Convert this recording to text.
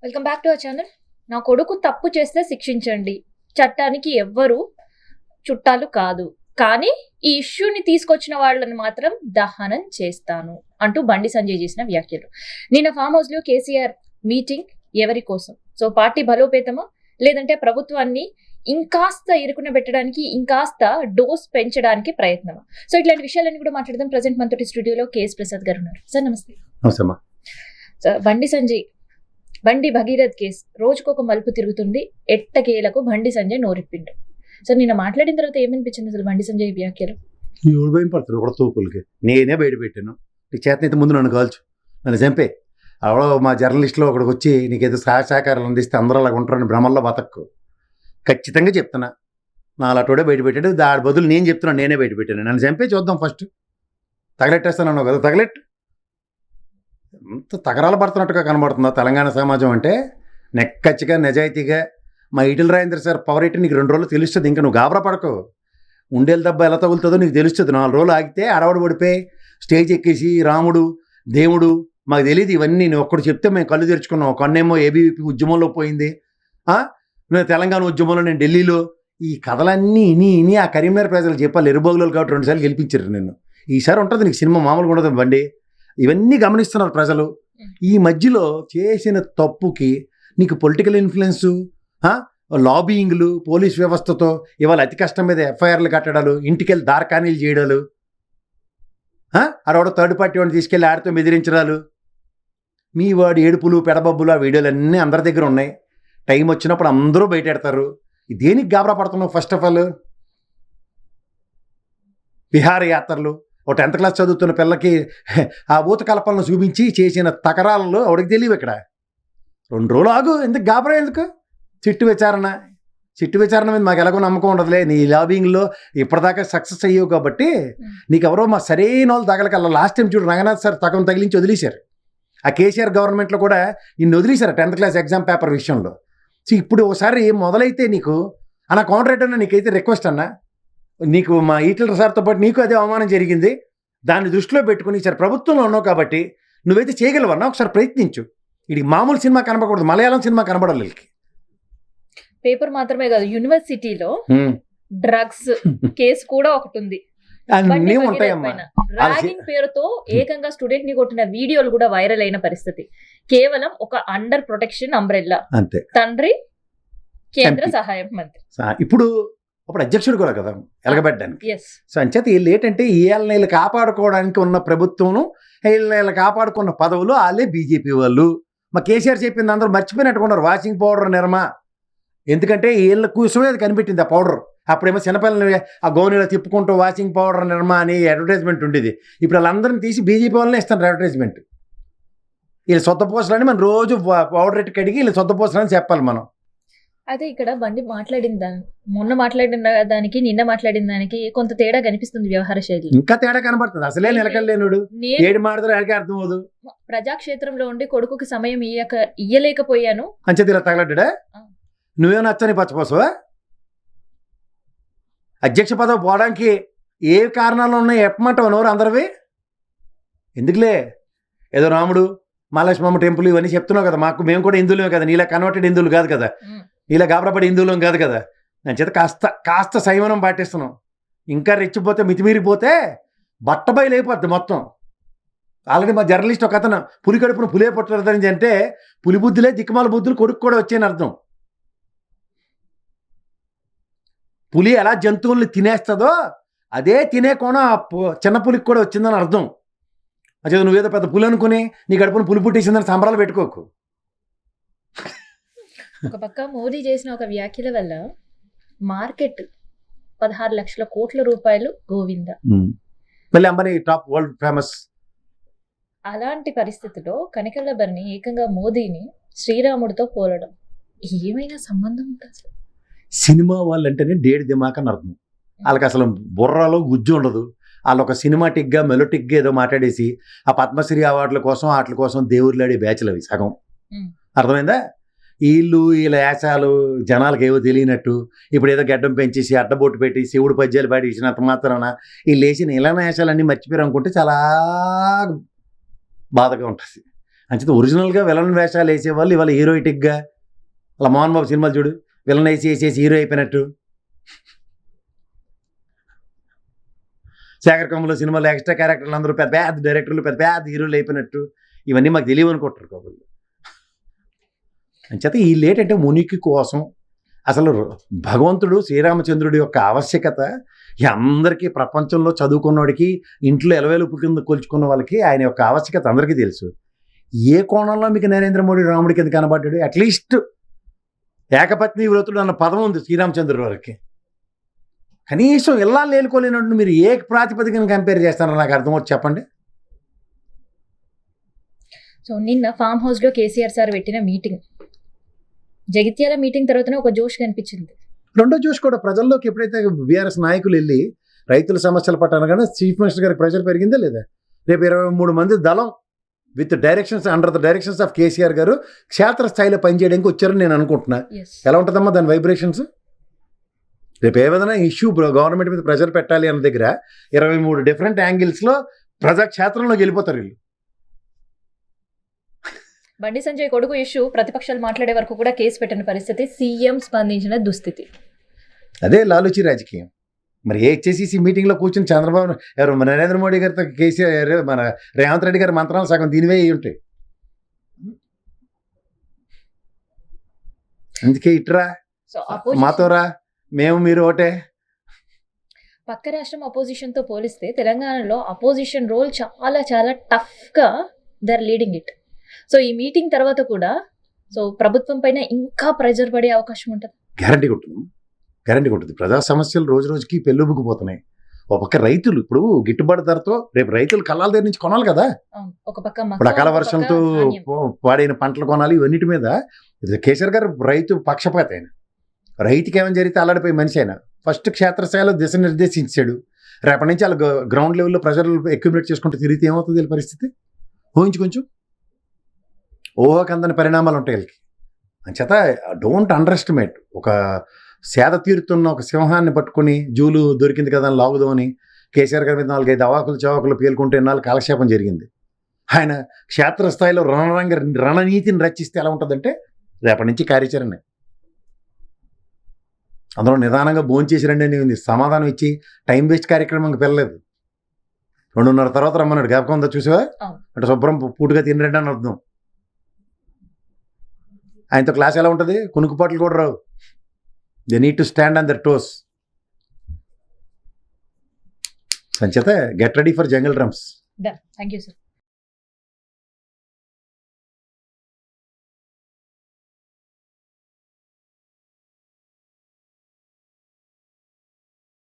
Welcome back to our channel. నా కొడుకు తప్పు చేస్తే శిక్షించండి, చట్టానికి ఎవ్వరు చుట్టాలు కాదు, కానీ ఈ ఇష్యూని తీసుకొచ్చిన వాళ్ళని మాత్రం దహనం చేస్తాను అంటూ బండి సంజయ్ చేసిన వ్యాఖ్యలు. నిన్న ఫామ్ హౌస్ లో కేసీఆర్ మీటింగ్ ఎవరి కోసం? సో పార్టీ బలోపేతమా, లేదంటే ప్రభుత్వాన్ని ఇంకాస్త ఇరుకున పెట్టడానికి, ఇంకాస్త డోస్ పెంచడానికి ప్రయత్నమా? సో ఇట్లాంటి విషయాలన్నీ కూడా మాట్లాడదాం. ప్రజెంట్ మనతోటి స్టూడియోలో కేఎస్ ప్రసాద్ గారు ఉన్నారు. సార్ నమస్తే. సార్, బండి సంజయ్, బండి భగీరథ్ కేసు రోజుకొక మలుపు తిరుగుతుంది. ఎట్టకేలకు బండి సంజయ్ నోరిప్పిండు. సార్, నిన్న మాట్లాడిన తర్వాత ఏమనిపించింది అసలు బండి సంజయ్ వ్యాఖ్యలు? ఎవడు భయం పడుతుంది ఒక తోపులకి? నేనే బయట పెట్టాను. నీకు చేతనైతే ముందు నన్ను కాల్చు, నన్ను చంపే. అవడో మా జర్నలిస్ట్లో ఒకడికి వచ్చి నీకేదో సహకారాలు అందిస్తే అందరూ అలాగ ఉంటారని భ్రమల్లో బతక్కు. ఖచ్చితంగా చెప్తున్నా, నా అలాంటి బయట పెట్టాడు. దాని బదులు నేను చెప్తున్నాను, నేనే బయట పెట్టాను. నన్ను చంపే చూద్దాం. ఫస్ట్ తగలెట్టేస్తాను కదా, తగలెట్టు. ఎంత తగరాలు పడుతున్నట్టుగా కనబడుతుందా తెలంగాణ సమాజం అంటే? నెక్కచ్చిగా నిజాయితీగా మా ఈటెల రాజేంద్ర సార్ పవర్ ఏంటి నీకు 2 రోజులు తెలుస్తుంది. ఇంకా నువ్వు గాబరా పడకు. ఉండేల దెబ్బ ఎలా తగులుతుందో నీకు తెలుస్తుంది. 4 రోజులు ఆగితే అడవడు పడిపోయి స్టేజ్ ఎక్కేసి రాముడు దేవుడు మాకు తెలియదు ఇవన్నీ. నువ్వు ఒక్కడు చెప్తే మేము కళ్ళు తెరుచుకున్నాం. కొన్నేమో ఏబీవీపీ ఉద్యమంలో పోయింది, నేను తెలంగాణ ఉద్యమంలో, నేను ఢిల్లీలో. ఈ కథలన్నీ ఇని ఆ కరీంనగర్ ప్రజలు చెప్పాలి. ఎరుబోగులు కాబట్టి 2 సార్లు గెలిపించారు నిన్ను. ఈసారి ఉంటుంది నీకు సినిమా, మామూలుగా ఉండదు బండి. ఇవన్నీ గమనిస్తున్నారు ప్రజలు. ఈ మధ్యలో చేసిన తప్పుకి నీకు పొలిటికల్ ఇన్ఫ్లుయెన్సు, లాబియింగ్లు, పోలీస్ వ్యవస్థతో ఇవాళ అతి కష్టం మీద ఎఫ్ఐఆర్లు కట్టడాలు, ఇంటికెళ్ళి దారకానీలు చేయడాలు, అరవడ థర్డ్ పార్టీ వాడిని తీసుకెళ్ళి ఆడితో బెదిరించడాలు, మీ వాడి ఏడుపులు పెడబబ్బులు, ఆ వీడియోలు అన్నీ అందరి దగ్గర ఉన్నాయి. టైం వచ్చినప్పుడు అందరూ బయటెడతారు. దేనికి గాబరా పడుతున్నావు? ఫస్ట్ ఆఫ్ ఆల్ విహారయాత్రలు, ఒక 10th క్లాస్ చదువుతున్న పిల్లకి ఆ ఊత కలపలను చూపించి చేసిన తకరాలలో ఆవిడకి తెలియవు. ఇక్కడ 2 రోజులు ఆగు, ఎందుకు గాబరా? ఎందుకు? చిట్టు విచారణ మీద మాకు ఎలాగో నమ్మకం ఉండదులే. నీ లాబింగ్లో ఇప్పటిదాకా సక్సెస్ అయ్యావు కాబట్టి నీకు ఎవరో మా సరైన వాళ్ళు తగలకల్లా. లాస్ట్ టైం చూడు, రంగనాథ్ సార్ తగం తగిలించి వదిలేశారు. ఆ కేసీఆర్ గవర్నమెంట్లో కూడా నిన్ను వదిలేశారు 10th క్లాస్ ఎగ్జామ్ పేపర్ విషయంలో. సో ఇప్పుడు ఒకసారి మొదలైతే నీకు అన్న కాంట్రాక్ట్ అన్న, నీకైతే రిక్వెస్ట్ అన్నా, నీకు మా ఈటెల సార్తో పాటు నీకు అదే అవమానం జరిగింది. దాన్ని దృష్టిలో పెట్టుకుని ఈసారి ప్రభుత్వంలో ఉన్నావు కాబట్టి నువ్వైతే చేయగలవన్నా, ఒకసారి ప్రయత్నించు. ఇది మామూలు సినిమా కనపడకూడదు, మలయాళం సినిమా కనబడాలి. వీళ్ళకి పేపర్ మాత్రమే కాదు, యూనివర్సిటీలో డ్రగ్స్ కేసు కూడా ఒకటి ఉంది. అన్నీ ఉంటాయమ్మా. ర్యాగింగ్ పేరుతో ఏకంగా స్టూడెంట్ ని కొట్టిన వీడియోలు కూడా వైరల్ అయిన పరిస్థితి. కేవలం ఒక అండర్ ప్రొటెక్షన్ అంబ్రెల్లా. అంతే. తండ్రి కేంద్ర సహాయ మంత్రి, ఇప్పుడు అప్పుడు అధ్యక్షుడు కూడా కదా ఎలగబెట్టడానికి. సో అంచేత వీళ్ళు ఏంటంటే వీళ్ళని కాపాడుకోవడానికి ఉన్న ప్రభుత్వం, వీళ్ళని కాపాడుకున్న పదవులు వాళ్ళే బీజేపీ వాళ్ళు. మా కేసీఆర్ చెప్పింది అందరూ మర్చిపోయినట్టుకున్నారు. వాషింగ్ పౌడర్ నిర్మా, ఎందుకంటే వీళ్ళ కోసమే అది కనిపెట్టింది ఆ పౌడర్. అప్పుడేమో చిన్నపిల్లల్ని ఆ గౌనీలో తిప్పుకుంటూ వాషింగ్ పౌడర్ నిర్మా అని అడ్వర్టైజ్మెంట్ ఉండేది. ఇప్పుడు వాళ్ళందరినీ తీసి బీజేపీ వాళ్ళనే ఇస్తారు అడ్వర్టైజ్మెంట్. వీళ్ళు సొంత పోసలని మనం రోజు పౌడర్ ఎట్టు కడిగి వీళ్ళు సొంత పోసలని చెప్పాలి మనం. అదే ఇక్కడ బండి మాట్లాడిన మొన్న మాట్లాడిన దానికి నిన్న మాట్లాడిన దానికి కొంత తేడా కనిపిస్తుంది. వ్యవహార శైలి ఇంకా తేడా కనబడుతుంది. అసలే నిలకలేనుడు ఏడు మాట్లాడతారు, అడిగే అర్థం అవదు. ప్రజాక్షేత్రంలో ఉండి కొడుకుకి సమయం ఇయ్యలేకపోయాను అంచేది ఇలా తగలడ్డా. నువ్వే నచ్చని పచ్చపోసవా? అధ్యక్ష పదవి పోవడానికి ఏ కారణాలు ఉన్నాయి చెప్పమంటావు నోరు అందరివి? ఎందుకులే ఏదో రాముడు మహాలక్ష్మమ్మ టెంపుల్ ఇవన్నీ చెప్తున్నావు కదా. మేము కూడా హిందువులమే కదా, నీలా కన్వర్టెడ్ హిందువులు కాదు కదా, నీలా గాబరపడి హిందువులం కాదు కదా. నేను చేత కాస్త సంయమనం పాటిస్తున్నాం. ఇంకా రెచ్చిపోతే మితిమీరిపోతే బట్టబయలు అయిపోద్ది మొత్తం. ఆల్రెడీ మా జర్నలిస్ట్ ఒక అతను పులి కడుపున పులే పుట్టదని అంటే పులి బుద్ధులే దిక్కుమాల బుద్ధులు కొడుకు కూడా వచ్చాయని అర్థం. పులి ఎలా జంతువుల్ని తినేస్తుందో అదే తినే కోణం చిన్న పులికి కూడా వచ్చిందని అర్థం. అదే నువ్వేదో పెద్ద పులి అనుకుని నీ గడుపున పులి పుట్టేసిందని సంబరాలు పెట్టుకోకు. ఒక పక్క మోదీ చేసిన ఒక వ్యాఖ్యల వల్ల మార్కెట్ 16 లక్షల కోట్ల రూపాయలు గోవింద. మళ్ళీ అంబానీ టాప్ వరల్డ్ ఫేమస్. అలాంటి పరిస్థితిలో కనకల్ల బర్ని ఏకంగా మోదీని శ్రీరాముడితో పోలడం ఏమైనా సంబంధం ఉంటుంది? సినిమా వాళ్ళంటేనే డేడి దిమాక్ అని అర్థం. వాళ్ళకి అసలు బుర్రలో గుజ్జు ఉండదు. వాళ్ళు ఒక సినిమాటిక్గా మెలోటిక్గా ఏదో మాట్లాడేసి ఆ పద్మశ్రీ అవార్డుల కోసం వాటి కోసం దేవుళ్ళాడే బ్యాచ్లు అవి సగం. అర్థమైందా? వీళ్ళ యాసాలు జనాలకు ఏవో తెలియనట్టు ఇప్పుడు ఏదో గడ్డం పెంచేసి అడ్డబొట్టు పెట్టి శివుడు పద్యాలు పాడి ఇచ్చినంత మాత్రాన వీళ్ళు వేసిన ఇలాన యాసాలన్నీ మర్చిపోయారు అనుకుంటే చాలా బాధగా ఉంటుంది. అంచేత ఒరిజినల్గా విలన్ వేషాలు వేసేవాళ్ళు ఇవాళ హీరోయిటిక్గా అలా మోహన్ బాబు సినిమాలు చూడు, విలన్ వేసేసి హీరో అయిపోయినట్టు. శేఖర్ కమ్ముల సినిమాలో ఎక్స్ట్రా క్యారెక్టర్లు అందరూ పెద్ద పెద్ద డైరెక్టర్లు పెద్ద పెద్ద హీరోలు అయిపోయినట్టు ఇవన్నీ మాకు తెలియవు అనుకుంటారు కబుర్లు. అంచేత ఈ లేటంటే మునికి కోసం అసలు భగవంతుడు శ్రీరామచంద్రుడి యొక్క ఆవశ్యకత అందరికీ ప్రపంచంలో చదువుకున్నవాడికి ఇంట్లో ఎలవేలుపు కింద కొలుచుకున్న వాళ్ళకి ఆయన యొక్క ఆవశ్యకత అందరికీ తెలుసు. ఏ కోణంలో మీకు నరేంద్ర మోడీ రాముడి కింద కనబడ్డాడు? అట్లీస్ట్ ఏకపత్ని వ్రతుడు అన్న పదం ఉంది శ్రీరామచంద్రుడి వారికి. కనీసం ఇలా లేనుకోలేనట్టు మీరు ఏ ప్రాతిపదికను కంపేర్ చేస్తారో నాకు అర్థమవుతుంది, చెప్పండి. సో నిన్న ఫామ్ హౌస్లో కేసీఆర్ సార్ పెట్టిన మీటింగ్, జగిత్యాల మీటింగ్ తర్వాతనే ఒక జోష్ కనిపించింది. రెండో జోష్ కూడా ప్రజల్లోకి ఎప్పుడైతే బీఆర్ఎస్ నాయకులు వెళ్ళి రైతుల సమస్యలు పట్టానగానే చీఫ్ మినిస్టర్ గారికి ప్రెషర్ పెరిగిందా లేదా? రేపు 23 మంది దళం with directions under the directions of KCR గారు క్షేత్రస్థాయిలో పనిచేయడానికి వచ్చారని నేను అనుకుంటున్నా. ఎలా ఉంటుందమ్మా దాని వైబ్రేషన్స్? రేపు ఏదైనా ఇష్యూ గవర్నమెంట్ మీద ప్రెషర్ పెట్టాలి అన్న దగ్గర 23 డిఫరెంట్ యాంగిల్స్లో ప్రజాక్షేత్రంలోకి వెళ్ళిపోతారు వీళ్ళు. బండి సంజయ్ కొడుకు ఇష్యూ ప్రతిపక్షాలు మాట్లాడే వరకు కూడా కేసు పెట్టిన పరిస్థితి, సీఎం స్పందించిన దుస్థితి. అదే లాలూచి రాజకీయం. మరి హెచ్ఎస్సీసీ మీటింగ్లో కూర్చొని చంద్రబాబు ఎవరు నరేంద్ర మోడీ గారితో కేసీఆర్ మన రేవంత్ రెడ్డి గారి మంత్రాలు సగం దీనివే అయి ఉంటాయి. అందుకే ఇట్రా మాతోరా మేము మీరు ఒకటే. పక్క రాష్ట్రం అపోజిషన్ తో పోలిస్తే తెలంగాణలో అపోజిషన్ రోల్ చాలా చాలా టఫ్ గా దర్ లీడింగ్ ఇట్. సో ఈ మీటింగ్ తర్వాత కూడా సో ప్రభుత్వం పైన ఇంకా ప్రెజర్ పడే అవకాశం ఉంటుంది. గ్యారంటీగా ఉంటుంది. ప్రజా సమస్యలు రోజు రోజుకి పెళ్ళుబుకుపోతున్నాయి. ఒక పక్క రైతులు ఇప్పుడు గిట్టుబాటు ధరతో రేపు రైతులు కళ్ళాల దగ్గర నుంచి కొనాలి కదా. ఒక పక్క ఇప్పుడు అకాల వర్షంతో పాడైన పంటలు కొనాలి. ఇవన్నిటి మీద కేసీఆర్ గారు రైతు పక్షపాత. ఆయన రైతుకి ఏమైనా జరిగితే అల్లాడిపోయి మనిషి అయినా ఫస్ట్ క్షేత్రస్థాయిలో దిశ నిర్దేశించాడు. రేపటి నుంచి వాళ్ళ గ్రౌండ్ లెవెల్లో ప్రజలు అక్యుములేట్ చేసుకుంటూ తిరిగితే ఏమవుతుంది వీళ్ళ పరిస్థితి? కొంచెం ఊహకందని పరిణామాలు ఉంటాయి వీళ్ళకి. అంచేత డోంట్ అండర్ ఎస్టిమేట్. ఒక సేద తీరుతున్న ఒక సింహాన్ని పట్టుకుని జూలు దొరికింది కదా అని లాగుదామని కేసీఆర్ గారి మీద 4-5 అవాకులు చవాకులు పేలుకుంటే నాలుగు కాలక్షేపం జరిగింది. ఆయన క్షేత్రస్థాయిలో రణనీతిని రచిస్తే ఎలా ఉంటుందంటే రేపటి నుంచి కార్యాచరణ. అందులో నిదానంగా భోంచేసి రండి అని ఉంది. సమాధానం ఇచ్చి టైం వేస్ట్ కార్యక్రమం పిల్లలేదు. 2:30 తర్వాత రమ్మన్నాడు. జ్ఞాపకం ఉందా? చూసావా? అంటే శుభ్రం పూటుగా తినరండి అని అర్థం. ఆయనతో క్లాస్ ఎలా ఉంటుంది? కునుకుపాట్లు కూడా రావు. They need to stand on their toes. సంచేత get ready for jungle drums. Thank you sir.